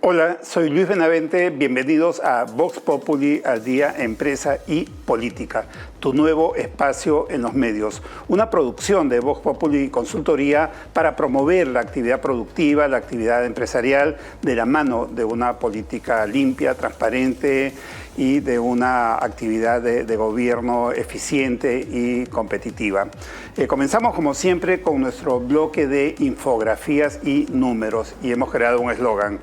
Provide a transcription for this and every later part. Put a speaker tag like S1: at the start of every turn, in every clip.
S1: Hola, soy Luis Benavente, bienvenidos a Vox Populi al día Empresa y Política, tu nuevo espacio en los medios. Una producción de Vox Populi Consultoría para promover la actividad productiva, la actividad empresarial de la mano de una política limpia, transparente y de una actividad de gobierno eficiente y competitiva. Comenzamos como siempre con nuestro bloque de infografías y números y hemos creado un eslogan.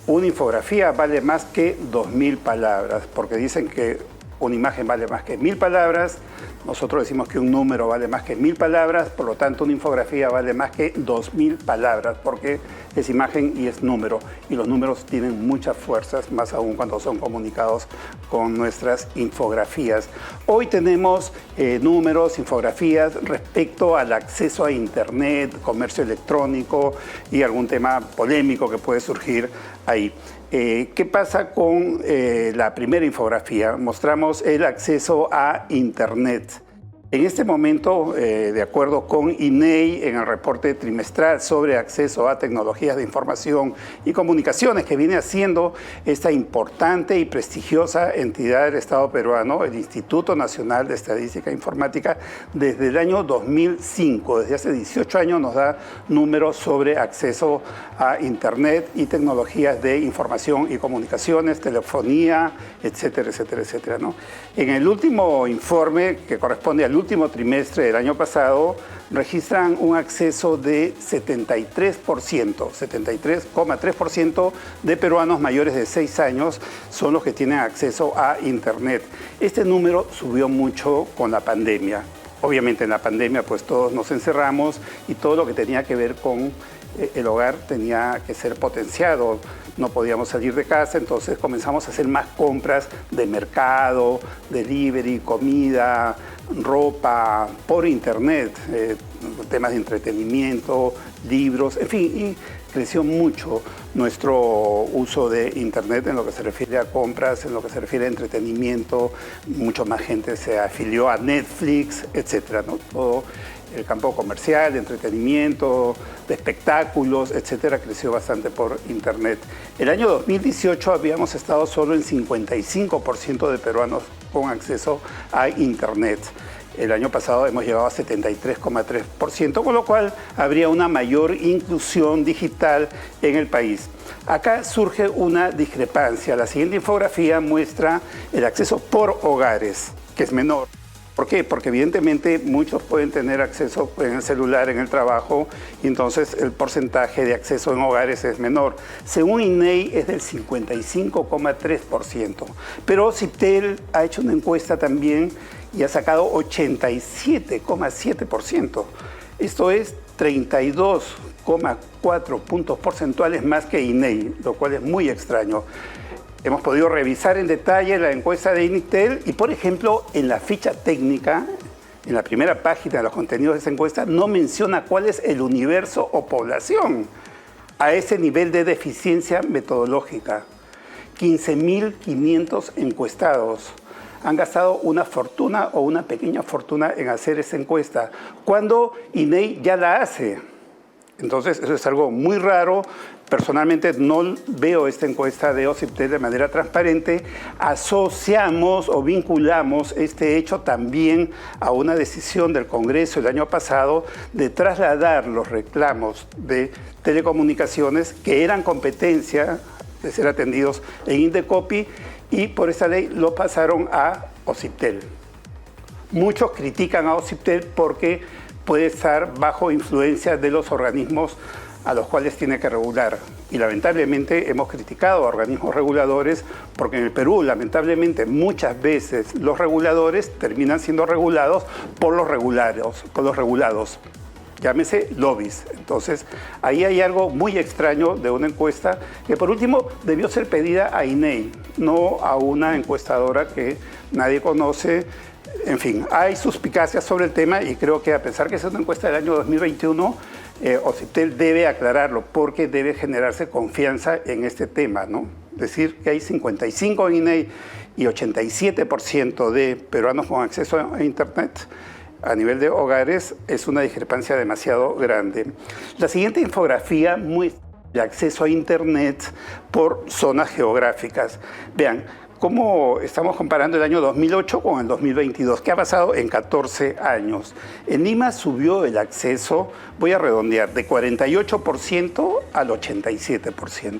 S1: Una infografía vale más que 2000 palabras, porque dicen que una imagen vale más que 1000 palabras, nosotros decimos que un número vale más que 1000 palabras, por lo tanto una infografía vale más que 2000 palabras, porque es imagen y es número, y los números tienen muchas fuerzas, más aún cuando son comunicados con nuestras infografías. Hoy tenemos números, infografías respecto al acceso a Internet, comercio electrónico y algún tema polémico que puede surgir ahí. ¿Qué pasa con la primera infografía? Mostramos el acceso a Internet. En este momento, de acuerdo con INEI, en el reporte trimestral sobre acceso a tecnologías de información y comunicaciones que viene haciendo esta importante y prestigiosa entidad del Estado peruano, el Instituto Nacional de Estadística e Informática, desde el año 2005, desde hace 18 años nos da números sobre acceso a Internet y tecnologías de información y comunicaciones, telefonía, etcétera, etcétera, etcétera, ¿no? En el último informe, que corresponde al último trimestre del año pasado, registran un acceso de 73,3% de peruanos mayores de 6 años son los que tienen acceso a Internet. Este número subió mucho con la pandemia. Obviamente en la pandemia pues todos nos encerramos y todo lo que tenía que ver con el hogar tenía que ser potenciado. No podíamos salir de casa, entonces comenzamos a hacer más compras de mercado, delivery, comida, ropa, por internet, temas de entretenimiento, libros, en fin, y creció mucho nuestro uso de internet en lo que se refiere a compras, en lo que se refiere a entretenimiento. Mucho más gente se afilió a Netflix, etcétera, ¿no? Todo el campo comercial, de entretenimiento, de espectáculos, etcétera, creció bastante por Internet. El año 2018 habíamos estado solo en 55% de peruanos con acceso a Internet. El año pasado hemos llegado a 73,3%, con lo cual habría una mayor inclusión digital en el país. Acá surge una discrepancia. La siguiente infografía muestra el acceso por hogares, que es menor. ¿Por qué? Porque evidentemente muchos pueden tener acceso en el celular, en el trabajo, y entonces el porcentaje de acceso en hogares es menor. Según INEI es del 55,3%, pero OCIPTEL ha hecho una encuesta también y ha sacado 87,7%. Esto es 32,4 puntos porcentuales más que INEI, lo cual es muy extraño. Hemos podido revisar en detalle la encuesta de INITEL y, por ejemplo, en la ficha técnica, en la primera página de los contenidos de esa encuesta, no menciona cuál es el universo o población a ese nivel de deficiencia metodológica. 15.500 encuestados han gastado una fortuna o una pequeña fortuna en hacer esa encuesta, cuando INEI ya la hace. Entonces, eso es algo muy raro. Personalmente no veo esta encuesta de OCIPTEL de manera transparente. Asociamos o vinculamos este hecho también a una decisión del Congreso el año pasado de trasladar los reclamos de telecomunicaciones que eran competencia de ser atendidos en Indecopi y por esa ley lo pasaron a OCIPTEL. Muchos critican a OCIPTEL porque puede estar bajo influencia de los organismos a los cuales tiene que regular. Y lamentablemente hemos criticado a organismos reguladores porque en el Perú, lamentablemente, muchas veces los reguladores terminan siendo regulados por los regulados. Llámese lobbies. Entonces, ahí hay algo muy extraño de una encuesta que, por último, debió ser pedida a INEI, no a una encuestadora que nadie conoce. En fin, hay suspicacias sobre el tema y creo que a pesar que es una encuesta del año 2021, OCIPTEL debe aclararlo porque debe generarse confianza en este tema, ¿no? Decir que hay 55 en INEI y 87% de peruanos con acceso a Internet a nivel de hogares es una discrepancia demasiado grande. La siguiente infografía muestra el acceso a Internet por zonas geográficas. Vean, ¿cómo estamos comparando el año 2008 con el 2022? ¿Qué ha pasado en 14 años? En Lima subió el acceso, voy a redondear, de 48% al 87%.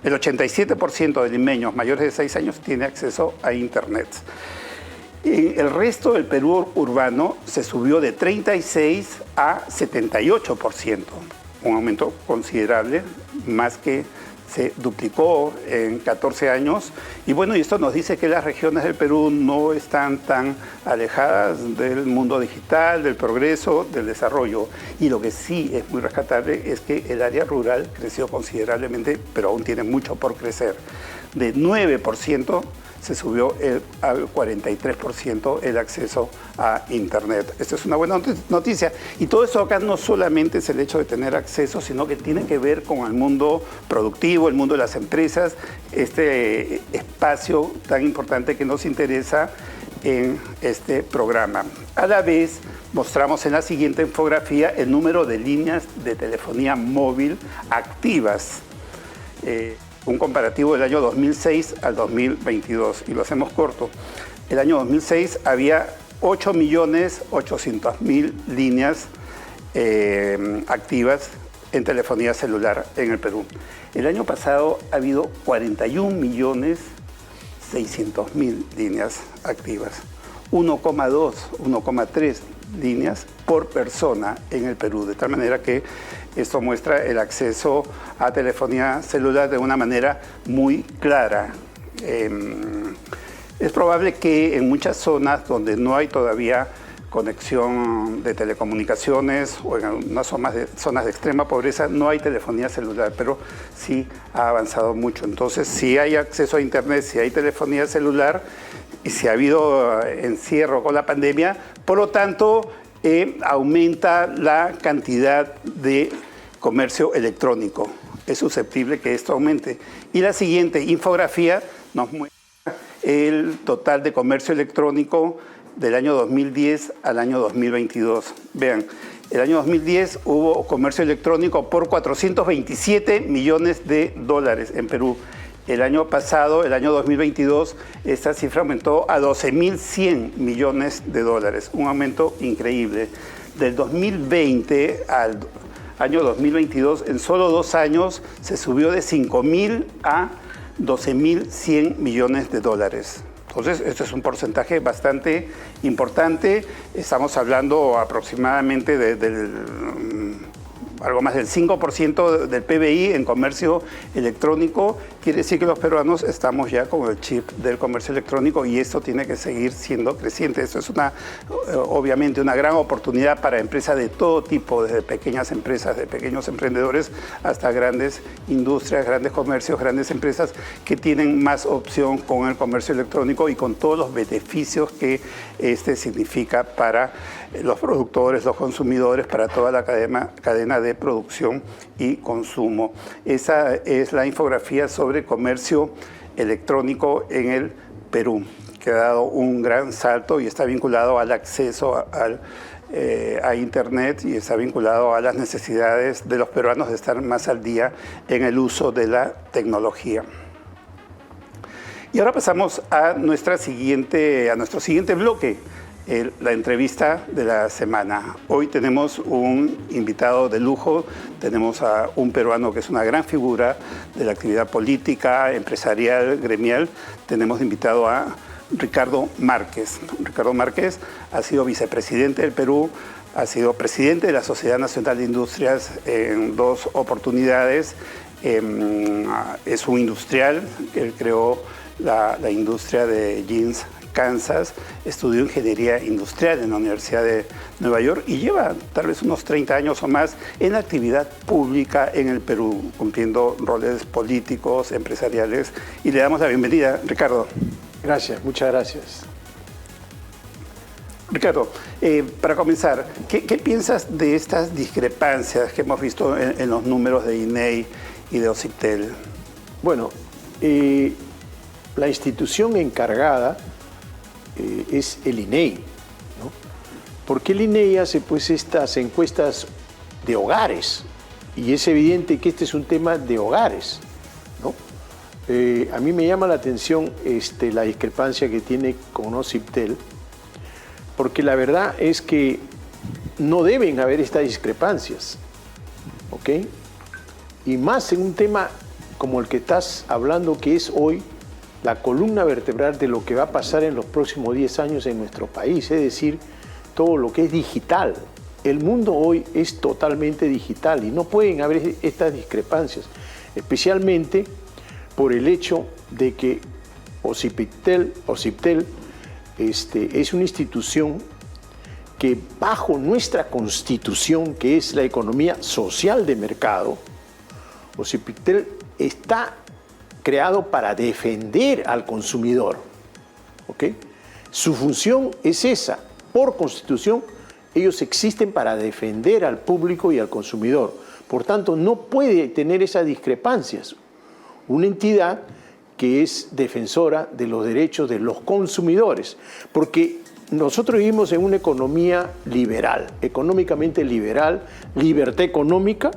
S1: El 87% de limeños mayores de 6 años tiene acceso a Internet. El resto del Perú urbano se subió de 36 a 78%, un aumento considerable, más que se duplicó en 14 años. Y bueno, y esto nos dice que las regiones del Perú no están tan alejadas del mundo digital, del progreso, del desarrollo. Y lo que sí es muy rescatable es que el área rural creció considerablemente, pero aún tiene mucho por crecer. De 9% se subió al 43% el acceso a Internet. Esto es una buena noticia. Y todo esto acá no solamente es el hecho de tener acceso, sino que tiene que ver con el mundo productivo, el mundo de las empresas, este espacio tan importante que nos interesa en este programa. A la vez, mostramos en la siguiente infografía el número de líneas de telefonía móvil activas. Un comparativo del año 2006 al 2022, y lo hacemos corto. El año 2006 había 8.800.000 líneas activas en telefonía celular en el Perú. El año pasado ha habido 41.600.000 líneas activas, 1,2, 1,3 líneas por persona en el Perú, de tal manera que esto muestra el acceso a telefonía celular de una manera muy clara. Es probable que en muchas zonas donde no hay todavía conexión de telecomunicaciones o en algunas zonas de extrema pobreza no hay telefonía celular, pero sí ha avanzado mucho. Entonces, si hay acceso a Internet, si hay telefonía celular y si ha habido encierro con la pandemia, por lo tanto, aumenta la cantidad de comercio electrónico. Es susceptible que esto aumente. Y la siguiente infografía nos muestra el total de comercio electrónico del año 2010 al año 2022. Vean, el año 2010 hubo comercio electrónico por 427 millones de dólares en Perú. El año pasado, el año 2022, esta cifra aumentó a 12.100 millones de dólares, un aumento increíble. Del 2020 al año 2022, en solo 2 años, se subió de 5.000 a 12.100 millones de dólares. Entonces, esto es un porcentaje bastante importante. Estamos hablando aproximadamente algo más del 5% del PBI en comercio electrónico. Quiere decir que los peruanos estamos ya con el chip del comercio electrónico y esto tiene que seguir siendo creciente. Esto es obviamente una gran oportunidad para empresas de todo tipo, desde pequeñas empresas, de pequeños emprendedores, hasta grandes industrias, grandes comercios, grandes empresas que tienen más opción con el comercio electrónico y con todos los beneficios que este significa para los productores, los consumidores, para toda la cadena de producción y consumo. Esa es la infografía sobre comercio electrónico en el Perú, que ha dado un gran salto y está vinculado al acceso a Internet y está vinculado a las necesidades de los peruanos de estar más al día en el uso de la tecnología. Y ahora pasamos a nuestro siguiente bloque, la entrevista de la semana. Hoy tenemos un invitado de lujo, tenemos a un peruano que es una gran figura de la actividad política, empresarial, gremial. Tenemos invitado a Ricardo Márquez. Ricardo Márquez ha sido vicepresidente del Perú, ha sido presidente de la Sociedad Nacional de Industrias en 2 oportunidades. Es un industrial, él creó la industria de jeans Kansas, estudió ingeniería industrial en la Universidad de Nueva York y lleva tal vez unos 30 años o más en la actividad pública en el Perú, cumpliendo roles políticos, empresariales. Y le damos la bienvenida, Ricardo.
S2: Gracias, muchas gracias.
S1: Ricardo, para comenzar, ¿qué piensas de estas discrepancias que hemos visto en los números de INEI y de OCIPTEL?
S2: Bueno, la institución encargada es el INEI, ¿no? Porque el INEI hace pues estas encuestas de hogares, y es evidente que este es un tema de hogares, ¿no? A mí me llama la atención la discrepancia que tiene con Ociptel, porque la verdad es que no deben haber estas discrepancias, ¿ok? Y más en un tema como el que estás hablando, que es hoy la columna vertebral de lo que va a pasar en los próximos 10 años en nuestro país, es decir, todo lo que es digital. El mundo hoy es totalmente digital y no pueden haber estas discrepancias, especialmente por el hecho de que Ociptel es una institución que bajo nuestra constitución, que es la economía social de mercado, Ociptel está creado para defender al consumidor, ¿ok? Su función es esa. Por constitución, ellos existen para defender al público y al consumidor. Por tanto, no puede tener esas discrepancias. Una entidad que es defensora de los derechos de los consumidores, porque nosotros vivimos en una economía liberal, económicamente liberal, libertad económica,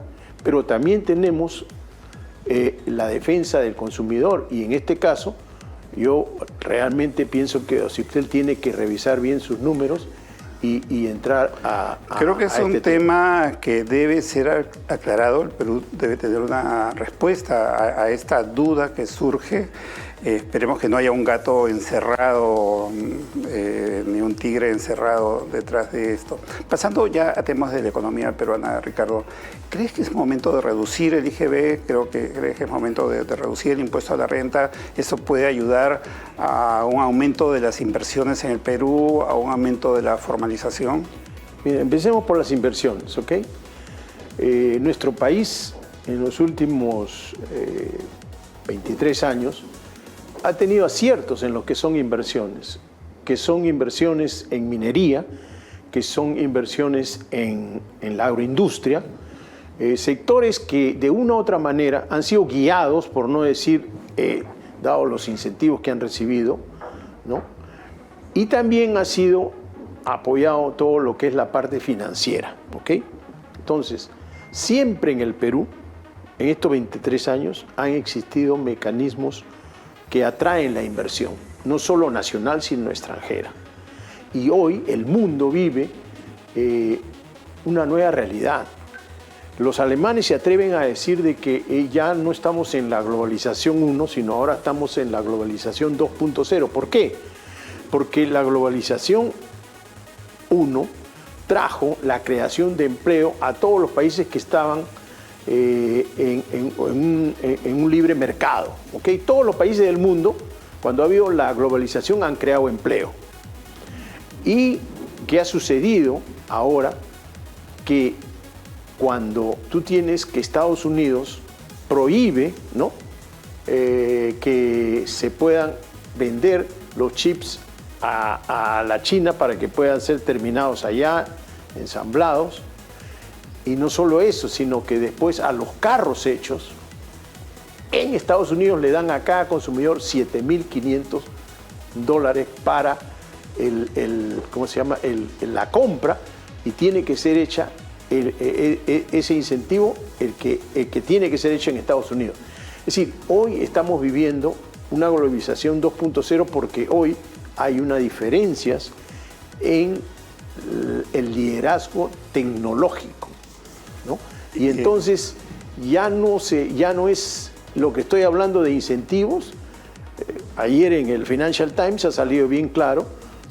S2: pero también tenemos la defensa del consumidor, y en este caso yo realmente pienso que Ociptel tiene que revisar bien sus números y entrar a
S1: Creo que es un tema que debe ser aclarado. El Perú debe tener una respuesta a esta duda que surge. Esperemos que no haya un gato encerrado, ni un tigre encerrado detrás de esto. Pasando ya a temas de la economía peruana, Ricardo, ¿crees que es momento de reducir el IGB? ¿Crees que es momento de reducir el impuesto a la renta? ¿Eso puede ayudar a un aumento de las inversiones en el Perú, a un aumento de la formalización?
S2: Mira, empecemos por las inversiones, ¿ok? Nuestro país en los últimos 23 años ha tenido aciertos en lo que son inversiones en minería, que son inversiones en la agroindustria, sectores que de una u otra manera han sido guiados, por no decir, dado los incentivos que han recibido, ¿no? Y también ha sido apoyado todo lo que es la parte financiera, ¿ok? Entonces, siempre en el Perú, en estos 23 años, han existido mecanismos que atraen la inversión, no solo nacional, sino extranjera. Y hoy el mundo vive una nueva realidad. Los alemanes se atreven a decir de que ya no estamos en la globalización 1, sino ahora estamos en la globalización 2.0. ¿Por qué? Porque la globalización 1 trajo la creación de empleo a todos los países que estaban en un libre mercado, ¿ok? Todos los países del mundo, cuando ha habido la globalización, han creado empleo. ¿Y qué ha sucedido ahora? Que cuando tú tienes que Estados Unidos prohíbe, ¿no?, que se puedan vender los chips a la China para que puedan ser terminados allá, ensamblados. Y no solo eso, sino que después a los carros hechos, en Estados Unidos le dan a cada consumidor $7.500 para la compra, y tiene que ser hecha ese incentivo, el que tiene que ser hecho en Estados Unidos. Es decir, hoy estamos viviendo una globalización 2.0 porque hoy hay unas diferencias en el liderazgo tecnológico, ¿no? Y entonces ya no es lo que estoy hablando de incentivos. Ayer en el Financial Times ha salido bien claro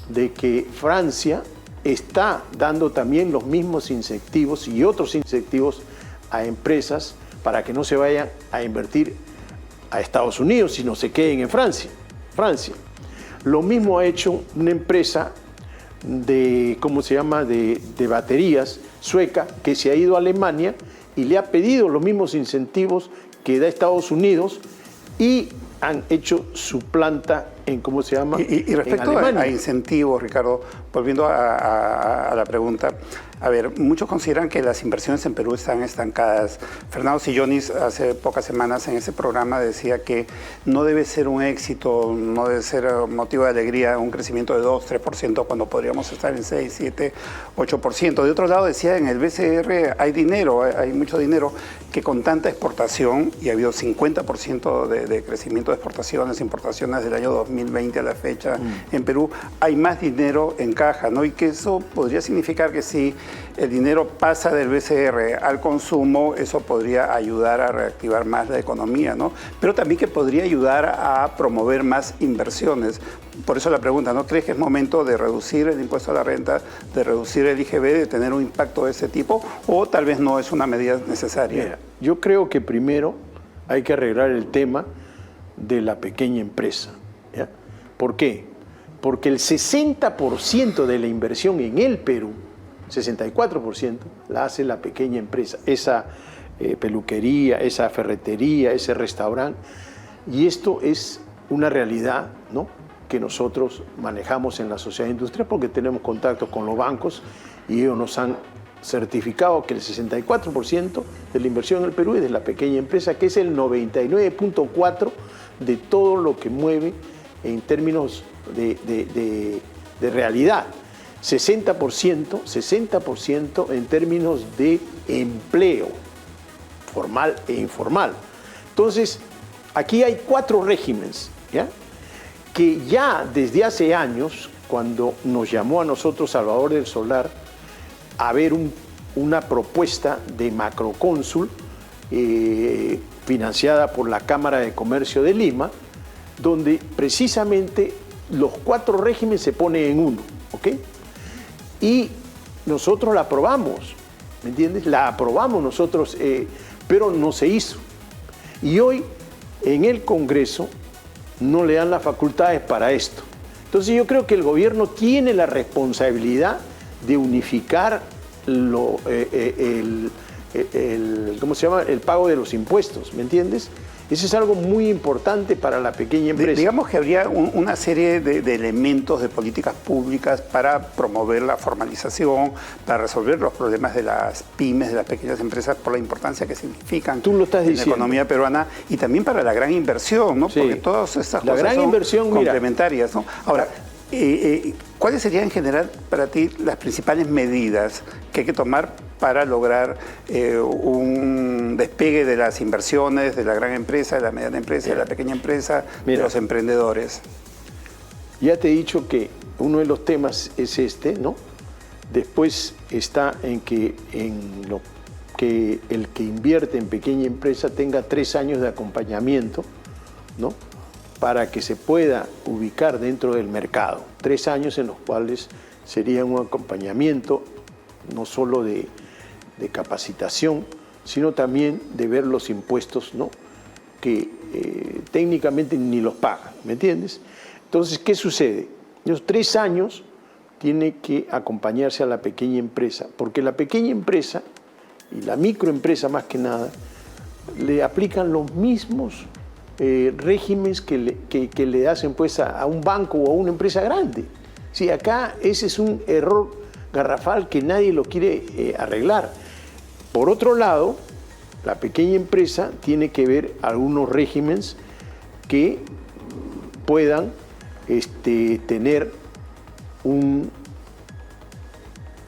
S2: de que Francia está dando también los mismos incentivos y otros incentivos a empresas para que no se vayan a invertir a Estados Unidos, sino se queden en Francia. Lo mismo ha hecho una empresa de baterías sueca, que se ha ido a Alemania y le ha pedido los mismos incentivos que da Estados Unidos, y han hecho su planta en
S1: Y respecto a incentivos, Ricardo, volviendo a la pregunta, A ver, muchos consideran que las inversiones en Perú están estancadas. Fernando Sillonis hace pocas semanas en ese programa decía que no debe ser un éxito, no debe ser motivo de alegría un crecimiento de 2, 3% cuando podríamos estar en 6, 7, 8%. De otro lado decía, en el BCR hay dinero, hay mucho dinero, que con tanta exportación, y ha habido 50% de crecimiento de exportaciones, importaciones del año 2020 a la fecha en Perú, hay más dinero en caja, ¿no? Y que eso podría significar que si el dinero pasa del BCR al consumo, eso podría ayudar a reactivar más la economía, ¿no? Pero también que podría ayudar a promover más inversiones. Por eso la pregunta, ¿no crees que es momento de reducir el impuesto a la renta, de reducir el IGB, de tener un impacto de ese tipo, o tal vez no es una medida necesaria?
S2: Mira, yo creo que primero hay que arreglar el tema de la pequeña empresa, ¿ya? ¿Por qué? Porque el 60% de la inversión en el Perú, 64%, la hace la pequeña empresa, esa peluquería, esa ferretería, ese restaurante, y esto es una realidad, ¿no?, que nosotros manejamos en la sociedad industrial porque tenemos contactos con los bancos y ellos nos han certificado que el 64% de la inversión en el Perú es de la pequeña empresa, que es el 99.4% de todo lo que mueve en términos de realidad. 60% en términos de empleo, formal e informal. Entonces, aquí hay 4 regímenes, ¿ya?, que ya desde hace años, cuando nos llamó a nosotros Salvador del Solar a ver una propuesta de macrocónsul financiada por la Cámara de Comercio de Lima, donde precisamente los 4 regímenes se ponen en uno, ¿ok? Y nosotros la aprobamos, ¿me entiendes? La aprobamos nosotros, pero no se hizo. Y hoy en el Congreso no le dan las facultades para esto. Entonces yo creo que el gobierno tiene la responsabilidad de unificar ¿cómo se llama?, el pago de los impuestos, ¿me entiendes? Eso es algo muy importante para la pequeña empresa.
S1: Digamos que habría una serie de elementos de políticas públicas para promover la formalización, para resolver los problemas de las pymes, de las pequeñas empresas, por la importancia que significan
S2: Tú lo estás
S1: en la
S2: diciendo.
S1: economía peruana, y también para la gran inversión, ¿no?
S2: Sí.
S1: Porque todas estas
S2: La
S1: cosas
S2: gran
S1: son
S2: inversión,
S1: complementarias, ¿no? Ahora, ¿cuáles serían en general para ti las principales medidas que hay que tomar para lograr un despegue de las inversiones, de la gran empresa, de la mediana empresa, de la pequeña empresa, de los emprendedores?
S2: Ya te he dicho que uno de los temas es este, ¿no? Después está en que el que invierte en pequeña empresa tenga 3 años de acompañamiento, ¿no?, para que se pueda ubicar dentro del mercado. 3 años en los cuales sería un acompañamiento no solo de capacitación, sino también de ver los impuestos, ¿no?, que técnicamente ni los pagan, ¿me entiendes? Entonces, ¿qué sucede? Los 3 años tiene que acompañarse a la pequeña empresa, porque la pequeña empresa y la microempresa más que nada le aplican los mismos regímenes que le hacen pues a un banco o a una empresa grande. Sí, acá ese es un error garrafal que nadie lo quiere arreglar. Por otro lado, la pequeña empresa tiene que ver algunos regímenes que puedan tener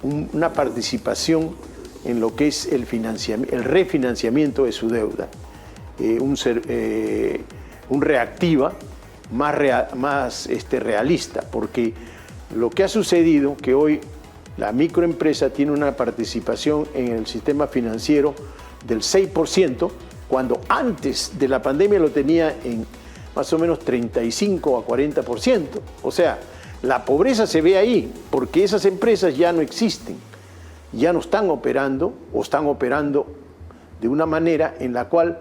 S2: una participación en lo que es el refinanciamiento de su deuda, un reactiva más realista, porque lo que ha sucedido que hoy la microempresa tiene una participación en el sistema financiero del 6%, cuando antes de la pandemia lo tenía en más o menos 35 a 40%. O sea, la pobreza se ve ahí, porque esas empresas ya no existen, ya no están operando o están operando de una manera en la cual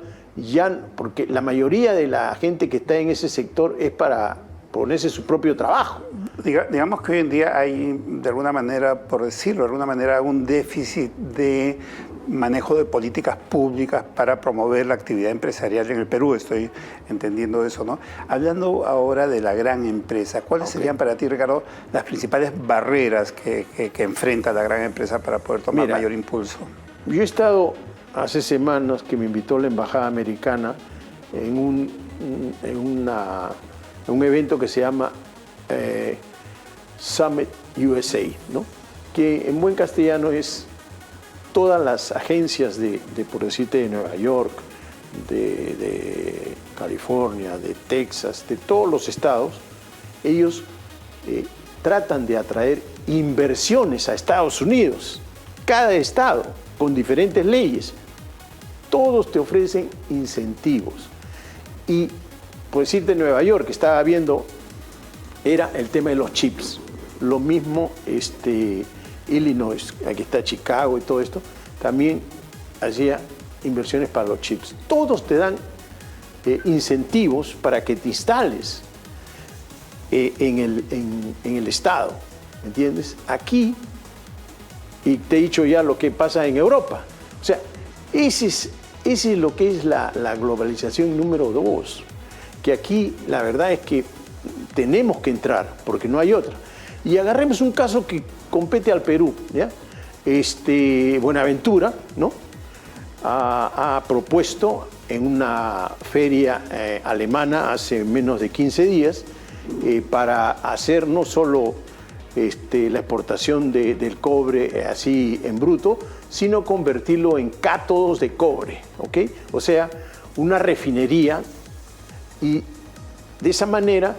S2: porque la mayoría de la gente que está en ese sector es para ponerse su propio trabajo.
S1: Digamos que hoy en día hay, de alguna manera, por decirlo de alguna manera, un déficit de manejo de políticas públicas para promover la actividad empresarial en el Perú. Estoy entendiendo eso, ¿no? Hablando ahora de la gran empresa, ¿cuáles serían para ti, Ricardo, las principales barreras que enfrenta la gran empresa para poder tomar mayor impulso?
S2: Yo he estado hace semanas que me invitó la Embajada Americana en un evento que se llama Summit USA, ¿no? Que en buen castellano es todas las agencias por decirte, de Nueva York, de California, de Texas, de todos los estados, ellos tratan de atraer inversiones a Estados Unidos. Cada estado, con diferentes leyes, todos te ofrecen incentivos. Y por decirte, Nueva York, que estaba viendo, era el tema de los chips. Lo mismo Illinois, aquí está Chicago y todo esto, también hacía inversiones para los chips. Todos te dan incentivos para que te instales en el estado, ¿me entiendes? Aquí, y te he dicho ya lo que pasa en Europa. O sea, ese es lo que es la globalización número 2, que aquí la verdad es que tenemos que entrar, porque no hay otra. Y agarremos un caso que compete al Perú, ¿ya? Buenaventura, ¿no? Ha propuesto en una feria alemana hace menos de 15 días para hacer no solo la exportación del cobre así en bruto, sino convertirlo en cátodos de cobre, ¿ok? O sea, una refinería, y de esa manera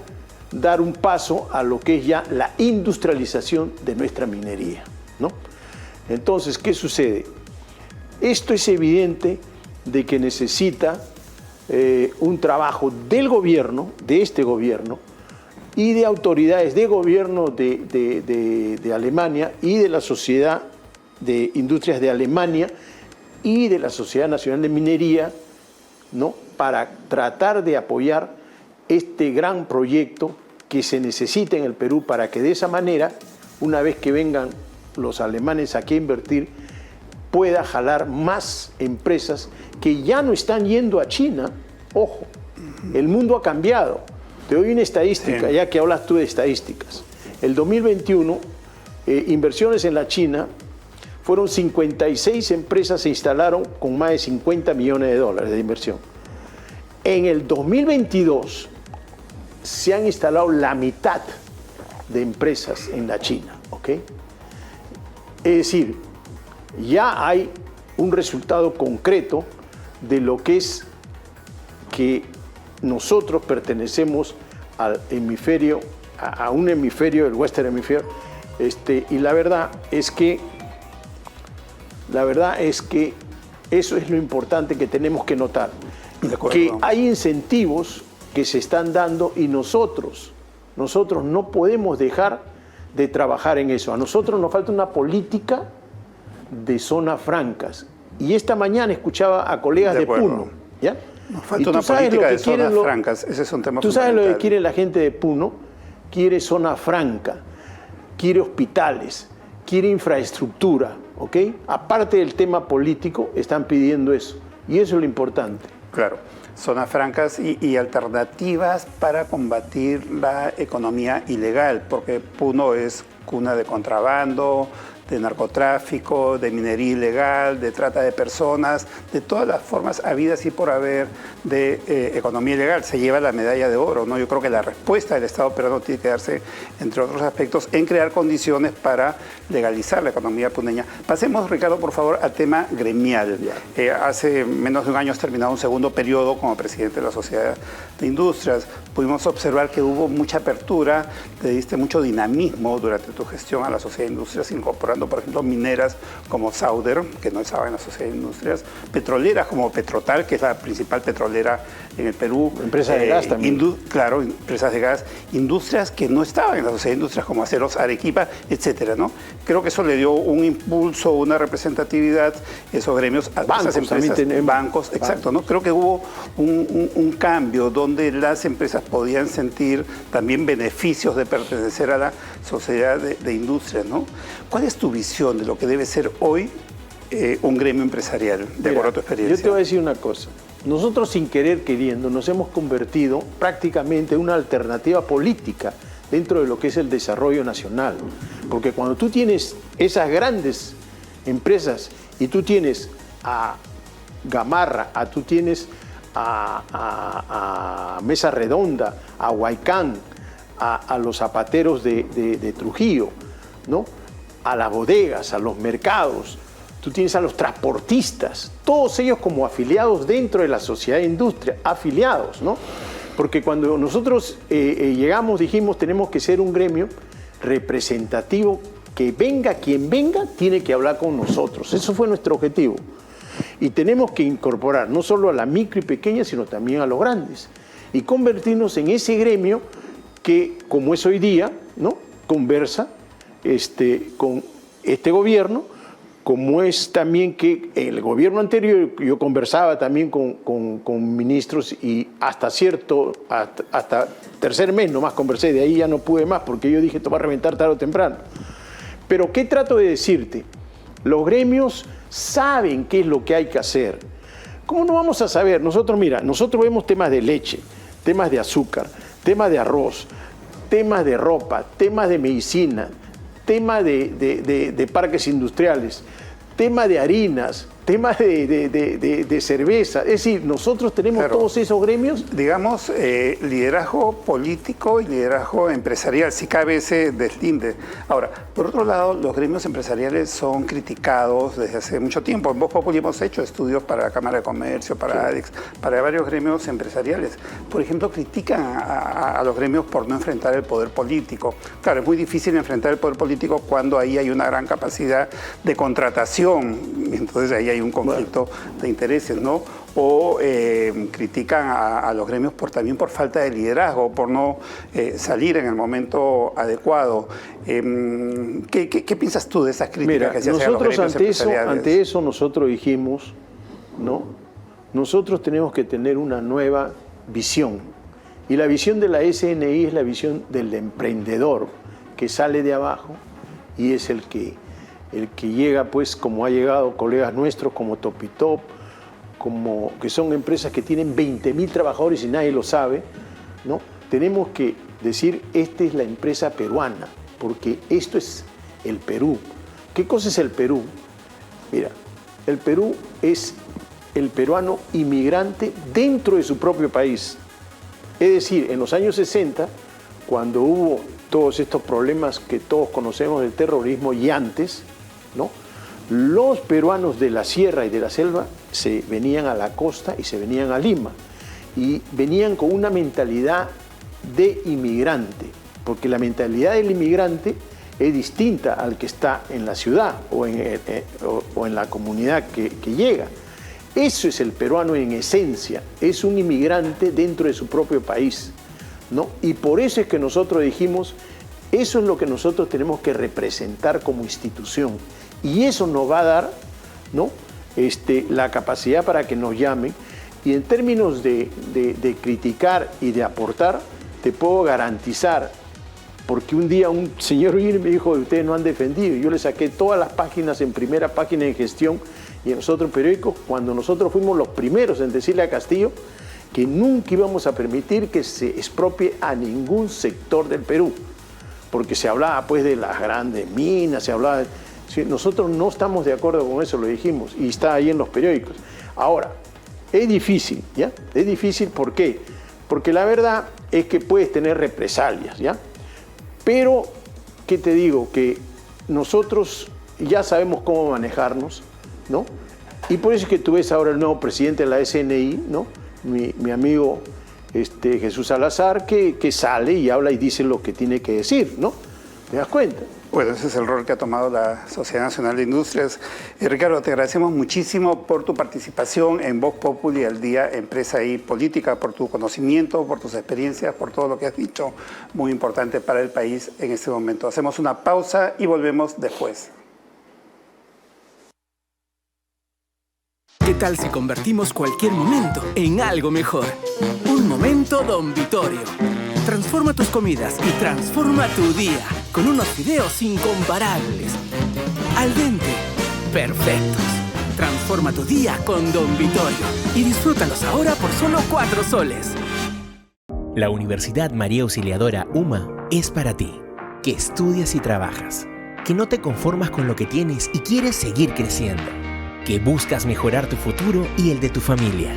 S2: dar un paso a lo que es ya la industrialización de nuestra minería, ¿no? Entonces, ¿qué sucede? Esto es evidente de que necesita un trabajo del gobierno, de este gobierno, y de autoridades de gobierno de Alemania y de la Sociedad de Industrias de Alemania y de la Sociedad Nacional de Minería, ¿no? Para tratar de apoyar este gran proyecto que se necesita en el Perú para que de esa manera, una vez que vengan los alemanes aquí a invertir, pueda jalar más empresas que ya no están yendo a China. Ojo, el mundo ha cambiado. Te doy una estadística, ya que hablas tú de estadísticas. El 2021, inversiones en la China, fueron 56 empresas se instalaron con más de 50 millones de dólares de inversión. En el 2022 se han instalado la mitad de empresas en la China, ¿ok? Es decir, ya hay un resultado concreto de lo que es que nosotros pertenecemos al hemisferio, a un hemisferio, el Western Hemisphere, y la verdad es que eso es lo importante que tenemos que notar, que hay incentivos que se están dando y nosotros no podemos dejar de trabajar en eso. A nosotros nos falta una política de zonas francas. Y esta mañana escuchaba a colegas de Puno, ¿ya?
S1: Nos falta una política de zonas francas, ese es un tema fundamental.
S2: Tú sabes lo que quiere la gente de Puno, quiere zona franca, quiere hospitales, quiere infraestructura, ¿ok? Aparte del tema político, están pidiendo eso, y eso es lo importante.
S1: Claro, zonas francas y alternativas para combatir la economía ilegal, porque Puno es cuna de contrabando, de narcotráfico, de minería ilegal, de trata de personas, de todas las formas habidas y por haber de economía ilegal. Se lleva la medalla de oro, ¿no? Yo creo que la respuesta del Estado peruano tiene que darse, entre otros aspectos, en crear condiciones para legalizar la economía puneña. Pasemos, Ricardo, por favor, al tema gremial. Hace menos de un año has terminado un segundo periodo como presidente de la Sociedad de Industrias. Pudimos observar que hubo mucha apertura, le diste mucho dinamismo durante tu gestión a la Sociedad de Industrias, incorporando, por ejemplo, mineras como Sauder, que no estaba en la Sociedad de Industrias, petroleras como Petrotal, que es la principal petrolera en el Perú.
S2: Empresas de gas también.
S1: Claro, empresas de gas, industrias que no estaban en la Sociedad de Industrias como Aceros Arequipa, etcétera, ¿no? Creo que eso le dio un impulso, una representatividad, esos gremios a esas empresas, bancos, exacto, ¿no? Creo que hubo un cambio donde las empresas podían sentir también beneficios de pertenecer a la Sociedad de Industrias, ¿no? ¿Cuál es tu visión de lo que debe ser hoy un gremio empresarial, de acuerdo a tu experiencia?
S2: Yo te voy a decir una cosa. Nosotros, sin querer queriendo, nos hemos convertido prácticamente en una alternativa política dentro de lo que es el desarrollo nacional. Porque cuando tú tienes esas grandes empresas y tú tienes a Gamarra, tú tienes a Mesa Redonda, a Huaycán, a los zapateros de Trujillo, ¿no? A las bodegas, a los mercados, tú tienes a los transportistas, todos ellos como afiliados dentro de la sociedad de industria, afiliados, ¿no? Porque cuando nosotros llegamos dijimos tenemos que ser un gremio representativo, que venga quien venga tiene que hablar con nosotros. Eso fue nuestro objetivo. Y tenemos que incorporar no solo a la micro y pequeña, sino también a los grandes. Y convertirnos en ese gremio que, como es hoy día, ¿no? Conversa con este gobierno, como es también que el gobierno anterior, yo conversaba también con ministros y hasta tercer mes nomás conversé, de ahí ya no pude más porque yo dije esto va a reventar tarde o temprano. Pero ¿qué trato de decirte? Los gremios saben qué es lo que hay que hacer. ¿Cómo no vamos a saber? Nosotros vemos temas de leche, temas de azúcar, temas de arroz, temas de ropa, temas de medicina, tema de parques industriales, tema de harinas, tema de cerveza. Es decir, nosotros tenemos todos esos gremios.
S1: Digamos, liderazgo político y liderazgo empresarial, si cabe ese deslinde. Ahora, por otro lado, los gremios empresariales son criticados desde hace mucho tiempo. En Vox Populi hemos hecho estudios para la Cámara de Comercio, para ADEX, para varios gremios empresariales. Por ejemplo, critican a los gremios por no enfrentar el poder político. Claro, es muy difícil enfrentar el poder político cuando ahí hay una gran capacidad de contratación. Entonces ahí hay un conflicto de intereses, ¿no? O critican a los gremios también por falta de liderazgo, por no salir en el momento adecuado. ¿Qué piensas tú de esas críticas que se hacen a los gremios empresariales?
S2: Ante eso nosotros dijimos, ¿no? Nosotros tenemos que tener una nueva visión. Y la visión de la SNI es la visión del emprendedor que sale de abajo y es el que llega, pues, como ha llegado colegas nuestros como Topitop, que son empresas que tienen 20.000 trabajadores y nadie lo sabe, ¿no? Tenemos que decir, esta es la empresa peruana, porque esto es el Perú. ¿Qué cosa es el Perú? Mira, el Perú es el peruano inmigrante dentro de su propio país. Es decir, en los años 60, cuando hubo todos estos problemas que todos conocemos del terrorismo y antes, ¿no? Los peruanos de la sierra y de la selva se venían a la costa y se venían a Lima y venían con una mentalidad de inmigrante, porque la mentalidad del inmigrante es distinta al que está en la ciudad o en la comunidad que llega. Eso es el peruano en esencia, es un inmigrante dentro de su propio país, ¿no? Y por eso es que nosotros dijimos, eso es lo que nosotros tenemos que representar como institución. Y eso nos va a dar, ¿no? La capacidad para que nos llamen. Y en términos de criticar y de aportar, te puedo garantizar, porque un día un señor vino y me dijo, ustedes no han defendido. Yo le saqué todas las páginas en primera página en gestión y en los otros periódicos, cuando nosotros fuimos los primeros en decirle a Castillo que nunca íbamos a permitir que se expropie a ningún sector del Perú. Porque se hablaba, pues, de las grandes minas, se hablaba de... Nosotros no estamos de acuerdo con eso, lo dijimos, y está ahí en los periódicos. Ahora, es difícil, ¿ya? Es difícil, ¿por qué? Porque la verdad es que puedes tener represalias, ¿ya? Pero, ¿qué te digo? Que nosotros ya sabemos cómo manejarnos, ¿no? Y por eso es que tú ves ahora el nuevo presidente de la SNI, ¿no? Mi amigo Jesús Salazar, que sale y habla y dice lo que tiene que decir, ¿no? ¿Te das cuenta?
S1: Bueno, ese es el rol que ha tomado la Sociedad Nacional de Industrias. Ricardo, te agradecemos muchísimo por tu participación en Vox Populi al Día Empresa y Política, por tu conocimiento, por tus experiencias, por todo lo que has dicho, muy importante para el país en este momento. Hacemos una pausa y volvemos después.
S3: ¿Qué tal si convertimos cualquier momento en algo mejor? Un momento Don Vittorio. Transforma tus comidas y transforma tu día con unos fideos incomparables. Al dente, perfectos. Transforma tu día con Don Vittorio y disfrútalos ahora por solo 4 soles.
S4: La Universidad María Auxiliadora UMA es para ti, que estudias y trabajas, que no te conformas con lo que tienes y quieres seguir creciendo, que buscas mejorar tu futuro y el de tu familia,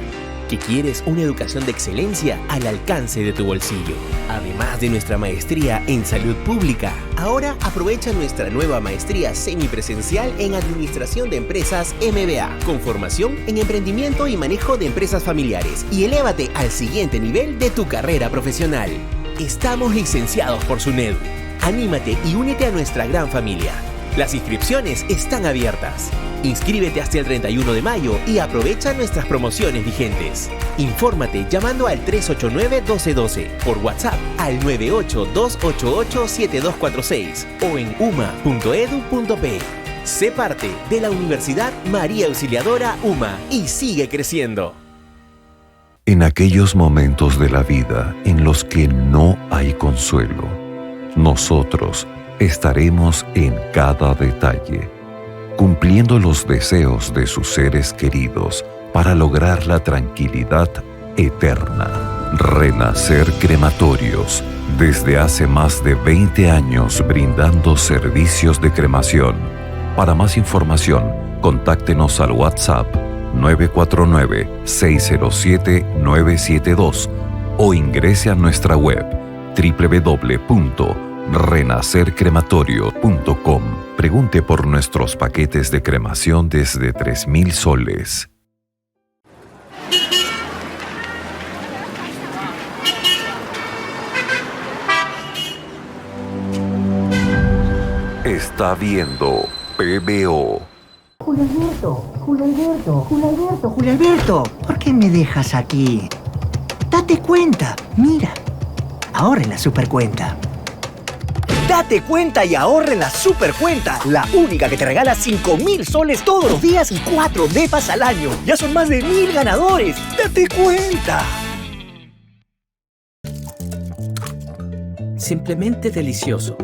S4: que quieres una educación de excelencia al alcance de tu bolsillo. Además de nuestra maestría en salud pública, ahora aprovecha nuestra nueva maestría semipresencial en Administración de Empresas MBA, con formación en emprendimiento y manejo de empresas familiares, y elévate al siguiente nivel de tu carrera profesional. Estamos licenciados por SUNEDU. Anímate y únete a nuestra gran familia. Las inscripciones están abiertas. Inscríbete hasta el 31 de mayo y aprovecha nuestras promociones vigentes. Infórmate llamando al 389-1212, por WhatsApp al 98288-7246 o en uma.edu.pe. Sé parte de la Universidad María Auxiliadora UMA y sigue creciendo.
S5: En aquellos momentos de la vida en los que no hay consuelo, nosotros estaremos en cada detalle, cumpliendo los deseos de sus seres queridos para lograr la tranquilidad eterna. Renacer Crematorios, desde hace más de 20 años brindando servicios de cremación. Para más información, contáctenos al WhatsApp 949-607-972 o ingrese a nuestra web www.renacercrematorio.com. Pregunte por nuestros paquetes de cremación desde 3,000 soles. Está viendo PBO.
S6: Julio Alberto, ¿por qué me dejas aquí? Date cuenta, mira, ahorra en la supercuenta. Date cuenta y ahorra en la supercuenta, la única que te regala 5,000 soles todos los días y 4 depas al año. Ya son más de 1,000 ganadores. ¡Date cuenta!
S7: Simplemente delicioso.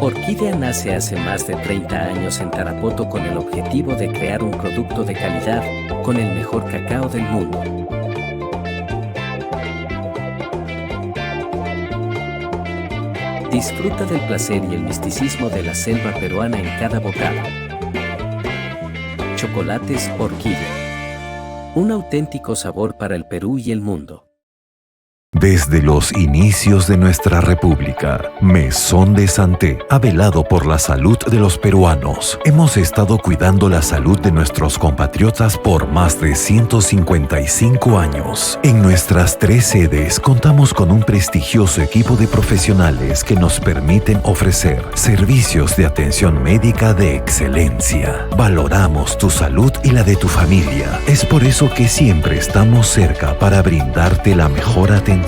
S7: Orquídea nace hace más de 30 años en Tarapoto con el objetivo de crear un producto de calidad con el mejor cacao del mundo. Disfruta del placer y el misticismo de la selva peruana en cada bocado. Chocolates Orquídea. Un auténtico sabor para el Perú y el mundo.
S5: Desde los inicios de nuestra república, Maison de Santé ha velado por la salud de los peruanos. Hemos estado cuidando la salud de nuestros compatriotas por más de 155 años. En nuestras 3 sedes contamos con un prestigioso equipo de profesionales que nos permiten ofrecer servicios de atención médica de excelencia. Valoramos tu salud y la de tu familia. Es por eso que siempre estamos cerca para brindarte la mejor atención.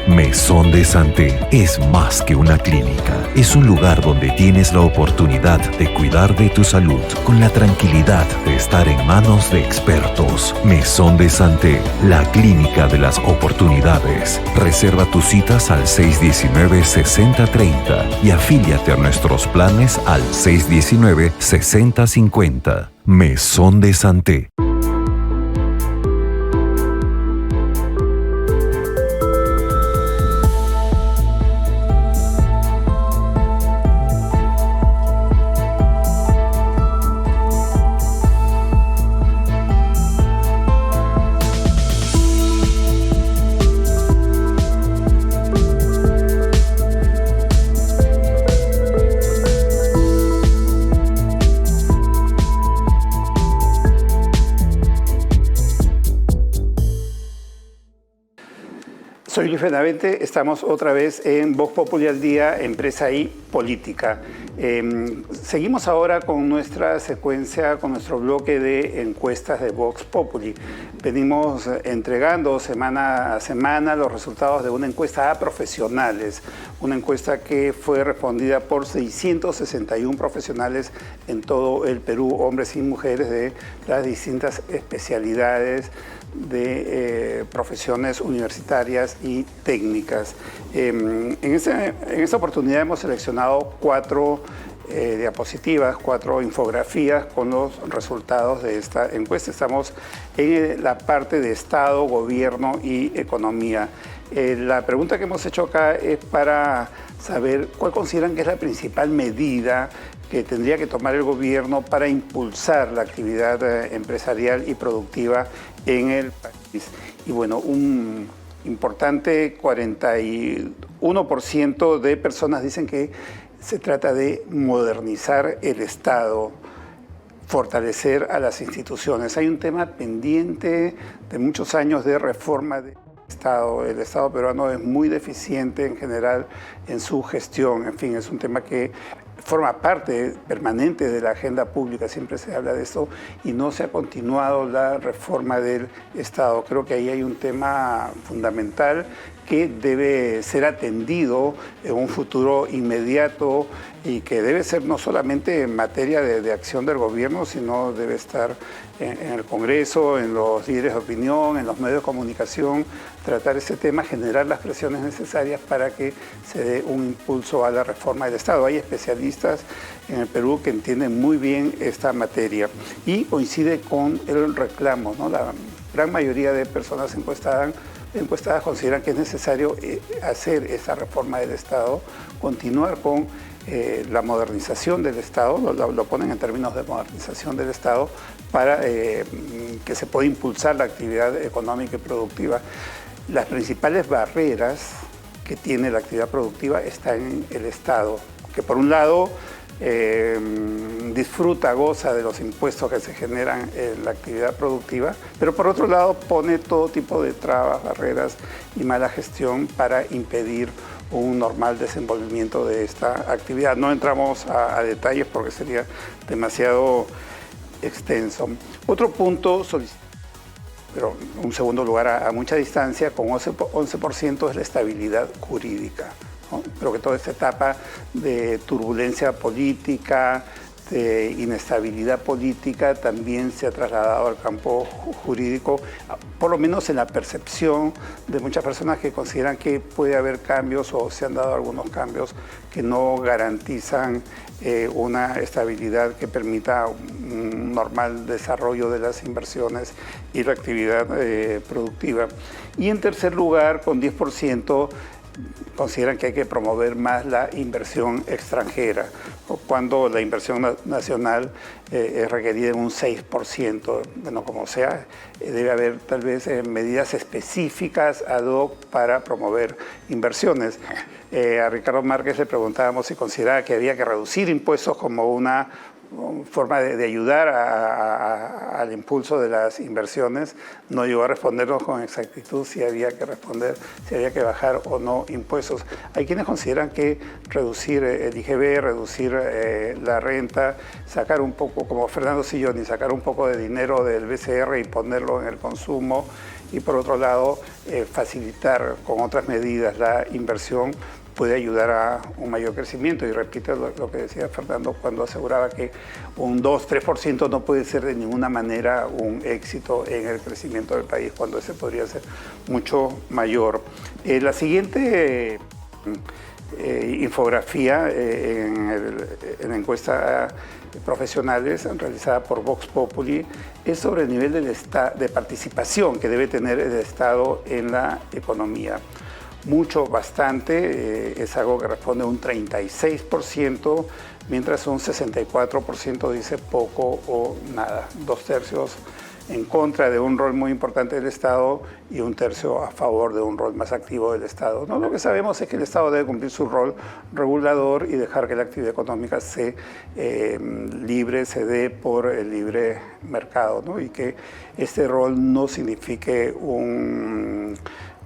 S5: Maison de Santé es más que una clínica. Es un lugar donde tienes la oportunidad de cuidar de tu salud con la tranquilidad de estar en manos de expertos. Maison de Santé, la clínica de las oportunidades. Reserva tus citas al 619-6030 y afíliate a nuestros planes al 619-6050. Maison de Santé.
S1: Soy Luis Benavente, estamos otra vez en Vox Populi al Día, Empresa y Política. Seguimos ahora con nuestra secuencia, con nuestro bloque de encuestas de Vox Populi. Venimos entregando semana a semana los resultados de una encuesta a profesionales, una encuesta que fue respondida por 661 profesionales en todo el Perú, hombres y mujeres de las distintas especialidades de profesiones universitarias y técnicas. En esta oportunidad hemos seleccionado 4 diapositivas, 4 infografías con los resultados de esta encuesta. Estamos en la parte de Estado, Gobierno y Economía. La pregunta que hemos hecho acá es para saber cuál consideran que es la principal medida que tendría que tomar el gobierno para impulsar la actividad empresarial y productiva en el país. Y bueno, un importante 41% de personas dicen que se trata de modernizar el Estado, fortalecer a las instituciones. Hay un tema pendiente de muchos años de reforma del Estado. El Estado peruano es muy deficiente en general en su gestión. En fin, es un tema que forma parte permanente de la agenda pública, siempre se habla de esto, y no se ha continuado la reforma del Estado. Creo que ahí hay un tema fundamental que debe ser atendido en un futuro inmediato y que debe ser no solamente en materia de acción del gobierno, sino debe estar en el Congreso, en los líderes de opinión, en los medios de comunicación, tratar ese tema, generar las presiones necesarias para que se dé un impulso a la reforma del Estado. Hay especialistas en el Perú que entienden muy bien esta materia y coincide con el reclamo, ¿no? La gran mayoría de personas encuestadas consideran que es necesario hacer esa reforma del Estado, continuar con la modernización del Estado, lo ponen en términos de modernización del Estado, para que se pueda impulsar la actividad económica y productiva. Las principales barreras que tiene la actividad productiva están en el Estado, que por un lado disfruta, goza de los impuestos que se generan en la actividad productiva, pero por otro lado pone todo tipo de trabas, barreras y mala gestión para impedir un normal desenvolvimiento de esta actividad. No entramos a detalles porque sería demasiado extenso. Otro punto, pero un segundo lugar a mucha distancia, con 11% es la estabilidad jurídica, ¿no? Creo que toda esta etapa de turbulencia política, de inestabilidad política, también se ha trasladado al campo jurídico, por lo menos en la percepción de muchas personas que consideran que puede haber cambios o se han dado algunos cambios que no garantizan una estabilidad que permita un normal desarrollo de las inversiones y la actividad productiva. Y en tercer lugar, con 10%, consideran que hay que promover más la inversión extranjera, cuando la inversión nacional es requerida en un 6%. Bueno, como sea, debe haber tal vez medidas específicas ad hoc para promover inversiones. A Ricardo Márquez le preguntábamos si consideraba que había que reducir impuestos como una forma de ayudar al impulso de las inversiones. No llegó a respondernos con exactitud si había que bajar o no impuestos. Hay quienes consideran que reducir el IGB, reducir la renta, sacar un poco, como Fernando Silloni, sacar un poco de dinero del BCR y ponerlo en el consumo, y por otro lado facilitar con otras medidas la inversión, puede ayudar a un mayor crecimiento. Y repito lo que decía Fernando cuando aseguraba que un 2-3% no puede ser de ninguna manera un éxito en el crecimiento del país, cuando ese podría ser mucho mayor. La siguiente infografía en la encuesta profesionales realizada por Vox Populi es sobre el nivel de participación que debe tener el Estado en la economía. Mucho, bastante, es algo que responde a un 36%, mientras un 64% dice poco o nada. 2/3 en contra de un rol muy importante del Estado y 1/3 a favor de un rol más activo del Estado, ¿no? Lo que sabemos es que el Estado debe cumplir su rol regulador y dejar que la actividad económica se dé por el libre mercado, ¿no? Y que este rol no signifique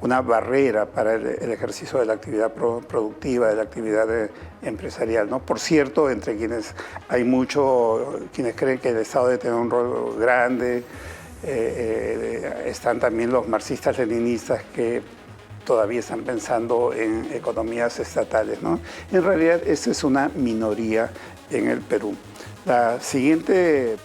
S1: una barrera para el ejercicio de la actividad productiva, de la actividad empresarial, ¿no? Por cierto, entre quienes quienes creen que el Estado debe tener un rol grande, están también los marxistas-leninistas que todavía están pensando en economías estatales, ¿no? En realidad, esta es una minoría en el Perú. La siguiente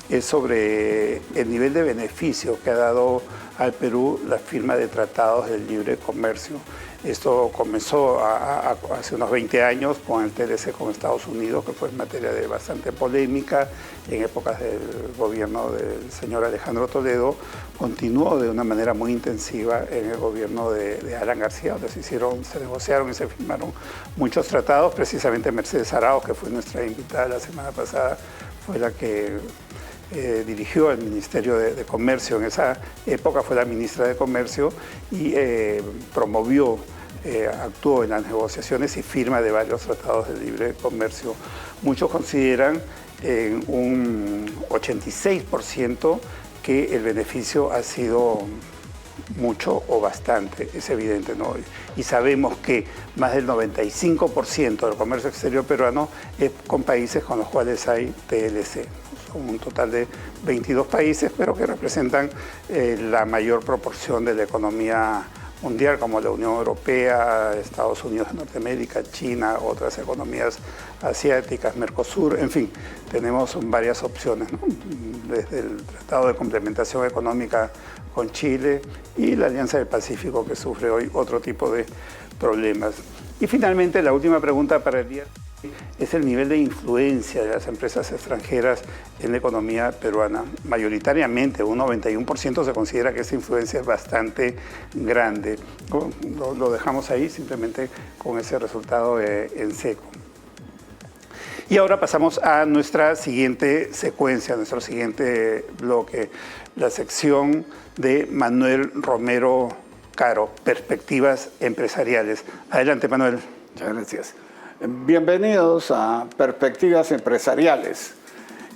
S1: es sobre el nivel de beneficio que ha dado al Perú la firma de tratados de libre comercio. Esto comenzó hace unos 20 años con el TLC con Estados Unidos, que fue en materia de bastante polémica en épocas del gobierno del señor Alejandro Toledo. Continuó de una manera muy intensiva en el gobierno de Alan García, donde se negociaron y se firmaron muchos tratados. Precisamente Mercedes Arauz, que fue nuestra invitada la semana pasada, fue la que dirigió el Ministerio de Comercio. En esa época fue la ministra de Comercio y promovió, actuó en las negociaciones y firma de varios tratados de libre comercio. Muchos consideran en un 86% que el beneficio ha sido mucho o bastante, es evidente, ¿no? Y sabemos que más del 95% del comercio exterior peruano es con países con los cuales hay TLC. Son un total de 22 países, pero que representan la mayor proporción de la economía mundial, como la Unión Europea, Estados Unidos de Norteamérica, China, otras economías asiáticas, Mercosur, en fin, tenemos varias opciones, ¿no? Desde el Tratado de Complementación Económica con Chile y la Alianza del Pacífico, que sufre hoy otro tipo de problemas. Y finalmente, la última pregunta para el día es el nivel de influencia de las empresas extranjeras en la economía peruana. Mayoritariamente, un 91% se considera que esa influencia es bastante grande. Lo dejamos ahí simplemente con ese resultado en seco. Y ahora pasamos a nuestra siguiente secuencia, a nuestro siguiente bloque, la sección de Manuel Romero Caro, Perspectivas Empresariales. Adelante, Manuel.
S8: Muchas gracias. Bienvenidos a Perspectivas Empresariales.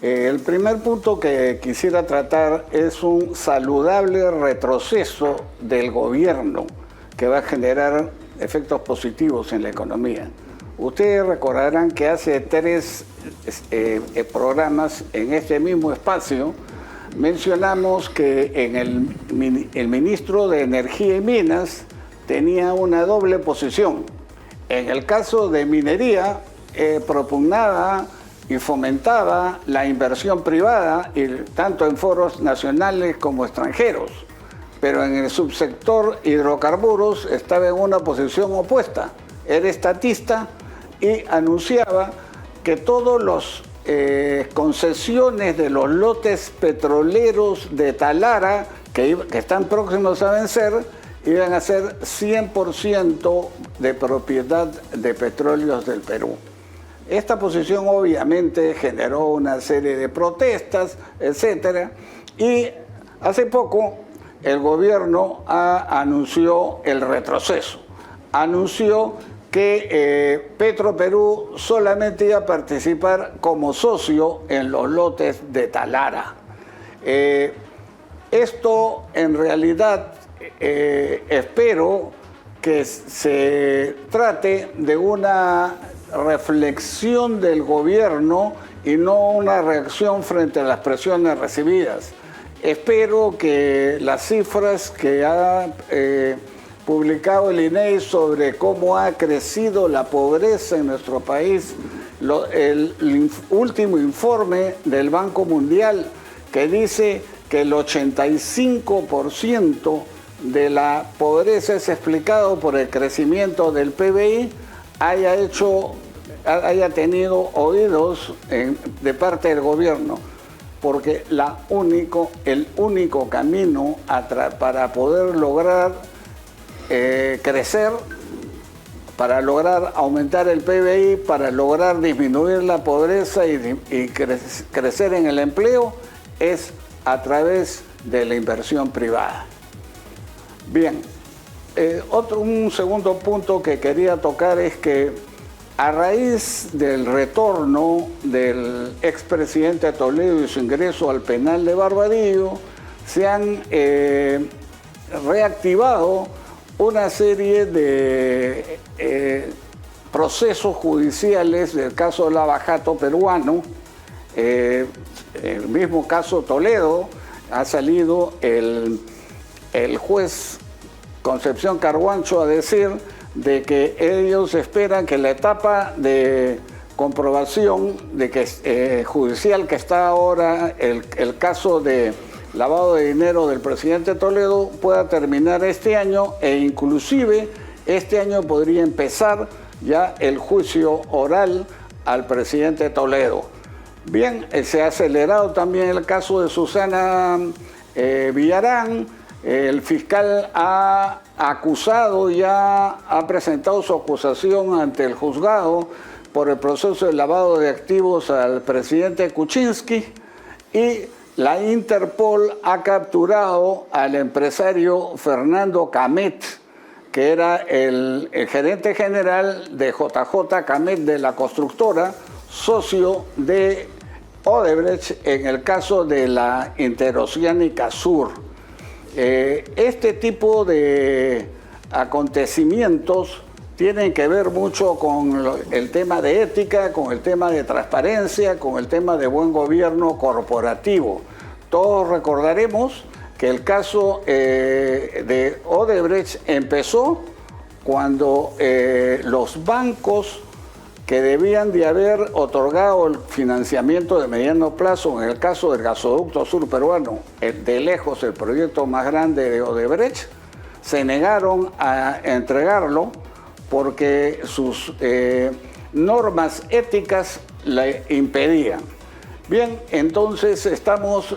S8: El primer punto que quisiera tratar es un saludable retroceso del gobierno que va a generar efectos positivos en la economía. Ustedes recordarán que hace 3 programas en este mismo espacio mencionamos que el ministro de Energía y Minas tenía una doble posición. En el caso de minería, propugnaba y fomentaba la inversión privada, tanto en foros nacionales como extranjeros. Pero en el subsector hidrocarburos estaba en una posición opuesta. Era estatista y anunciaba que todas las concesiones de los lotes petroleros de Talara, que están próximos a vencer, iban a ser 100% de propiedad de Petróleos del Perú. Esta posición obviamente generó una serie de protestas, etc. Y hace poco el gobierno anunció el retroceso. Anunció que Petroperú solamente iba a participar como socio en los lotes de Talara. Esto en realidad espero que se trate de una reflexión del gobierno y no una reacción frente a las presiones recibidas. Espero que las cifras que ha publicado el INEI sobre cómo ha crecido la pobreza en nuestro país, el último informe del Banco Mundial que dice que el 85% de la pobreza es explicado por el crecimiento del PBI, haya tenido oídos de parte del gobierno, porque el único camino para poder lograr crecer, para lograr aumentar el PBI, para lograr disminuir la pobreza y crecer en el empleo, es a través de la inversión privada. Bien, un segundo punto que quería tocar es que a raíz del retorno del expresidente Toledo y su ingreso al penal de Barbadillo, se han reactivado una serie de procesos judiciales del caso Lava Jato peruano. El mismo caso Toledo, ha salido el juez Concepción Carguancho a decir de que ellos esperan que la etapa de comprobación judicial que está ahora, el caso de lavado de dinero del presidente Toledo, pueda terminar este año, e inclusive este año podría empezar ya el juicio oral al presidente Toledo. Bien, se ha acelerado también el caso de Susana Villarán. El fiscal ha acusado, ya ha presentado su acusación ante el juzgado por el proceso de lavado de activos al presidente Kuczynski, y la Interpol ha capturado al empresario Fernando Camet, que era el gerente general de JJ Camet de la constructora, socio de Odebrecht en el caso de la Interoceánica Sur. Este tipo de acontecimientos tienen que ver mucho con el tema de ética, con el tema de transparencia, con el tema de buen gobierno corporativo. Todos recordaremos que el caso de Odebrecht empezó cuando los bancos que debían de haber otorgado el financiamiento de mediano plazo, en el caso del gasoducto sur peruano, de lejos el proyecto más grande de Odebrecht, se negaron a entregarlo porque sus normas éticas le impedían. Bien, entonces estamos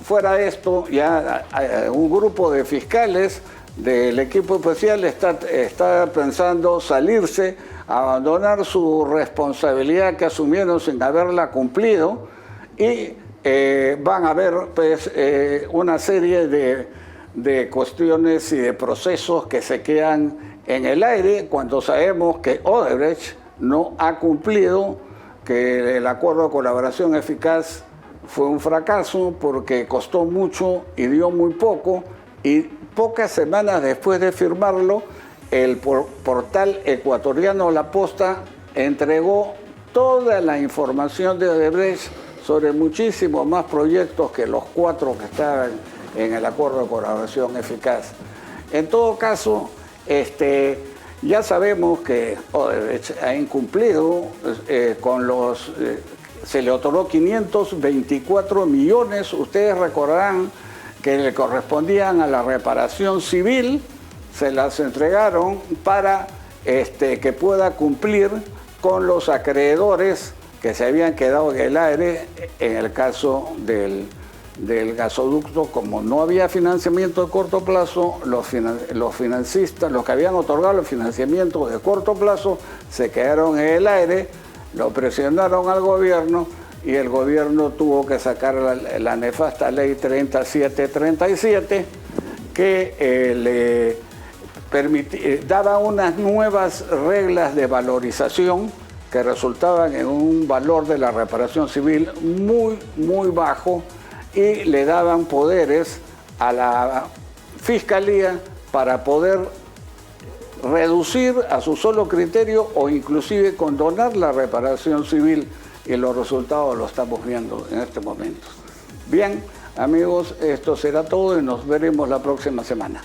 S8: fuera de esto, ya un grupo de fiscales del equipo especial está pensando salirse, abandonar su responsabilidad que asumieron sin haberla cumplido, y van a haber pues, una serie de cuestiones y de procesos que se quedan en el aire cuando sabemos que Odebrecht no ha cumplido, que el acuerdo de colaboración eficaz fue un fracaso porque costó mucho y dio muy poco, y pocas semanas después de firmarlo, el portal ecuatoriano La Posta entregó toda la información de Odebrecht sobre muchísimos más proyectos que los 4 que estaban en el acuerdo de colaboración eficaz. En todo caso, ya sabemos que Odebrecht ha incumplido se le otorgó 524 millones, ustedes recordarán que le correspondían a la reparación civil, se las entregaron para que pueda cumplir con los acreedores que se habían quedado en el aire en el caso del gasoducto. Como no había financiamiento de corto plazo, los financistas, los que habían otorgado el financiamiento de corto plazo, se quedaron en el aire, lo presionaron al gobierno y el gobierno tuvo que sacar la nefasta ley 3737 que daba unas nuevas reglas de valorización que resultaban en un valor de la reparación civil muy, muy bajo, y le daban poderes a la Fiscalía para poder reducir a su solo criterio o inclusive condonar la reparación civil, y los resultados los estamos viendo en este momento. Bien, amigos, esto será todo y nos veremos la próxima semana.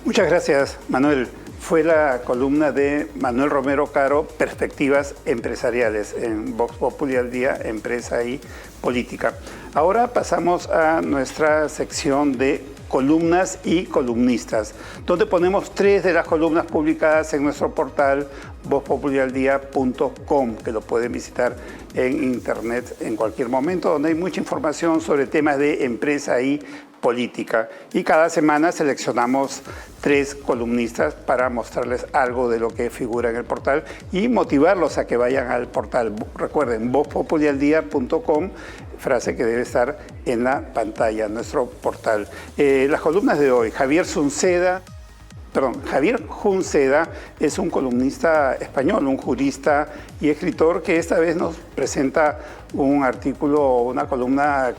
S1: Muchas gracias, Manuel. Fue la columna de Manuel Romero Caro, Perspectivas Empresariales, en Vox Populi al Día, Empresa y Política. Ahora pasamos a nuestra sección de columnas y columnistas, donde ponemos 3 de las columnas publicadas en nuestro portal voxpopulialdia.com, que lo pueden visitar en internet en cualquier momento, donde hay mucha información sobre temas de empresa y política. Y cada semana seleccionamos 3 columnistas para mostrarles algo de lo que figura en el portal y motivarlos a que vayan al portal. Recuerden, voxpopulialdia.com, frase que debe estar en la pantalla, nuestro portal. Las columnas de hoy, Javier Junceda es un columnista español, un jurista y escritor que esta vez nos presenta un artículo, una columna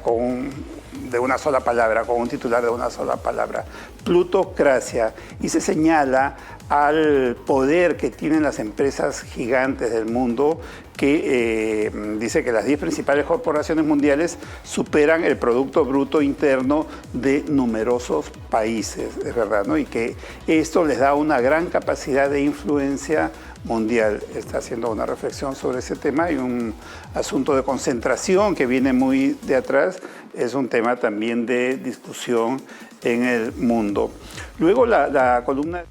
S1: de una sola palabra, con un titular de una sola palabra, Plutocracia, y se señala al poder que tienen las empresas gigantes del mundo, que dice que las 10 principales corporaciones mundiales superan el Producto Bruto Interno de numerosos países, es verdad, ¿no? Y que esto les da una gran capacidad de influencia mundial. Está haciendo una reflexión sobre ese tema y un asunto de concentración que viene muy de atrás, es un tema también de discusión en el mundo. Luego la columna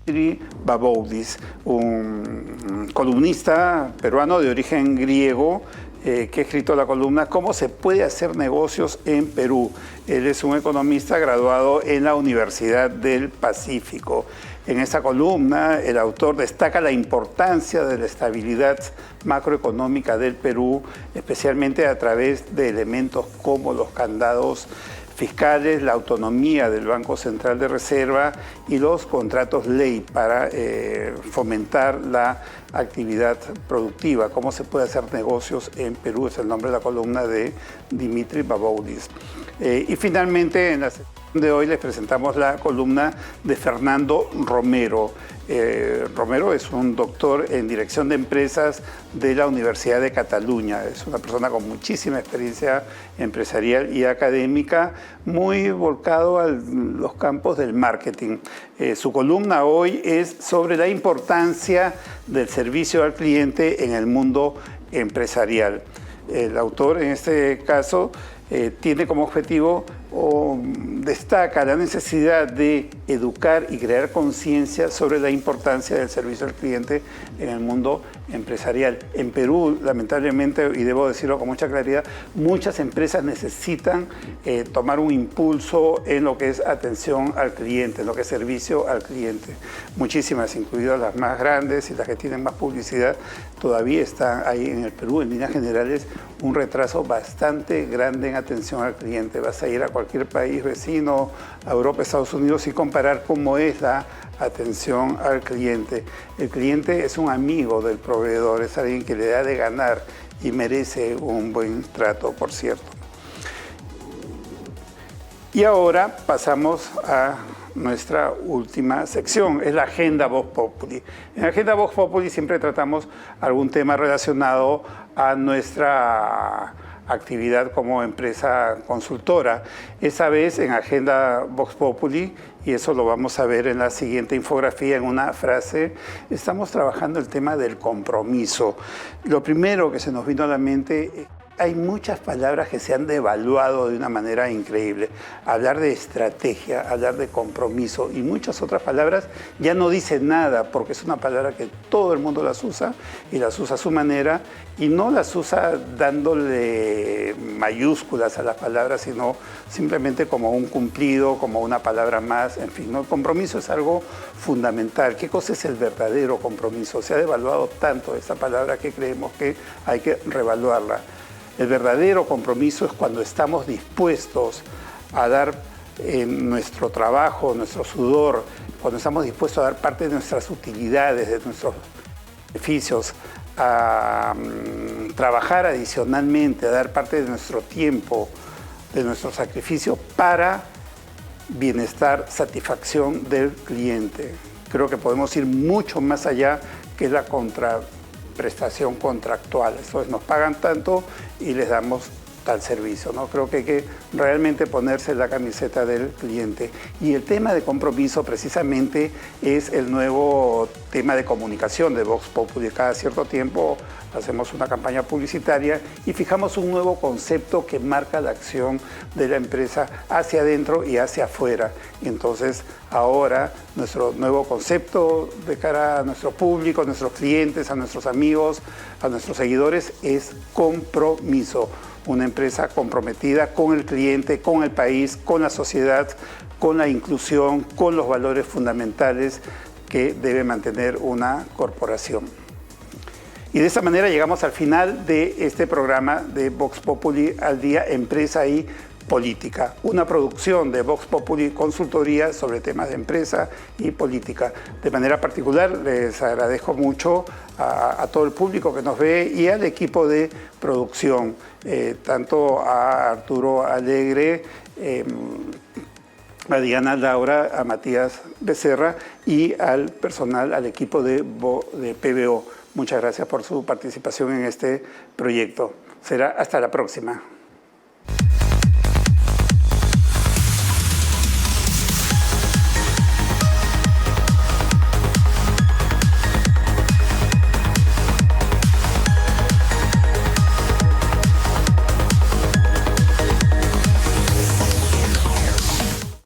S1: Dimitri Baboudis, un columnista peruano de origen griego, que ha escrito la columna ¿Cómo se puede hacer negocios en Perú? Él es un economista graduado en la Universidad del Pacífico. En esta columna, el autor destaca la importancia de la estabilidad macroeconómica del Perú, especialmente a través de elementos como los candados fiscales, la autonomía del Banco Central de Reserva y los contratos ley para fomentar la actividad productiva. ¿Cómo se puede hacer negocios en Perú? Es el nombre de la columna de Dimitri Baboudis. Y finalmente, en la sesión de hoy les presentamos la columna de Fernando Romero. Romero es un doctor en dirección de empresas de la Universidad de Cataluña. Es una persona con muchísima experiencia empresarial y académica, muy volcado a los campos del marketing. Su columna hoy es sobre la importancia del servicio al cliente en el mundo empresarial. El autor, en este caso, tiene como objetivo o destaca la necesidad de educar y crear conciencia sobre la importancia del servicio al cliente en el mundo empresarial. En Perú, lamentablemente, y debo decirlo con mucha claridad, muchas empresas necesitan tomar un impulso en lo que es atención al cliente, en lo que es servicio al cliente. Muchísimas, incluidas las más grandes y las que tienen más publicidad, todavía están ahí en el Perú, en líneas generales, un retraso bastante grande en atención al cliente. Vas a ir a cualquier país vecino, a Europa, Estados Unidos, y comparar cómo es la atención al cliente. El cliente es un amigo del proveedor, es alguien que le da de ganar y merece un buen trato, por cierto. Y ahora pasamos a nuestra última sección, es la Agenda Vox Populi. En la Agenda Vox Populi siempre tratamos algún tema relacionado a nuestra actividad como empresa consultora. Esa vez en Agenda Vox Populi, y eso lo vamos a ver en la siguiente infografía, en una frase, estamos trabajando el tema del compromiso. Lo primero que se nos vino a la mente, hay muchas palabras que se han devaluado de una manera increíble. Hablar de estrategia, hablar de compromiso y muchas otras palabras ya no dicen nada, porque es una palabra que todo el mundo las usa y las usa a su manera, y no las usa dándole mayúsculas a las palabras, sino simplemente como un cumplido, como una palabra más, en fin, ¿no? El compromiso es algo fundamental. ¿Qué cosa es el verdadero compromiso? Se ha devaluado tanto esta palabra que creemos que hay que revaluarla. El verdadero compromiso es cuando estamos dispuestos a dar nuestro trabajo, nuestro sudor, cuando estamos dispuestos a dar parte de nuestras utilidades, de nuestros beneficios, a trabajar adicionalmente, a dar parte de nuestro tiempo, de nuestro sacrificio para bienestar, satisfacción del cliente. Creo que podemos ir mucho más allá que la prestación contractual. Eso es, nos pagan tanto y les damos tal servicio, ¿no? Creo que hay que realmente ponerse la camiseta del cliente. Y el tema de compromiso precisamente es el nuevo tema de comunicación de Vox Populi. Cada cierto tiempo hacemos una campaña publicitaria y fijamos un nuevo concepto que marca la acción de la empresa hacia adentro y hacia afuera. Entonces, ahora nuestro nuevo concepto de cara a nuestro público, a nuestros clientes, a nuestros amigos, a nuestros seguidores es compromiso. Una empresa comprometida con el cliente, con el país, con la sociedad, con la inclusión, con los valores fundamentales que debe mantener una corporación. Y de esta manera llegamos al final de este programa de Vox Populi al Día, Empresa y Política, una producción de Vox Populi Consultoría sobre temas de empresa y política. De manera particular les agradezco mucho a todo el público que nos ve y al equipo de producción, tanto a Arturo Alegre, a Diana Laura, a Matías Becerra y al personal, al equipo de PBO. Muchas gracias por su participación en este proyecto. Será hasta la próxima.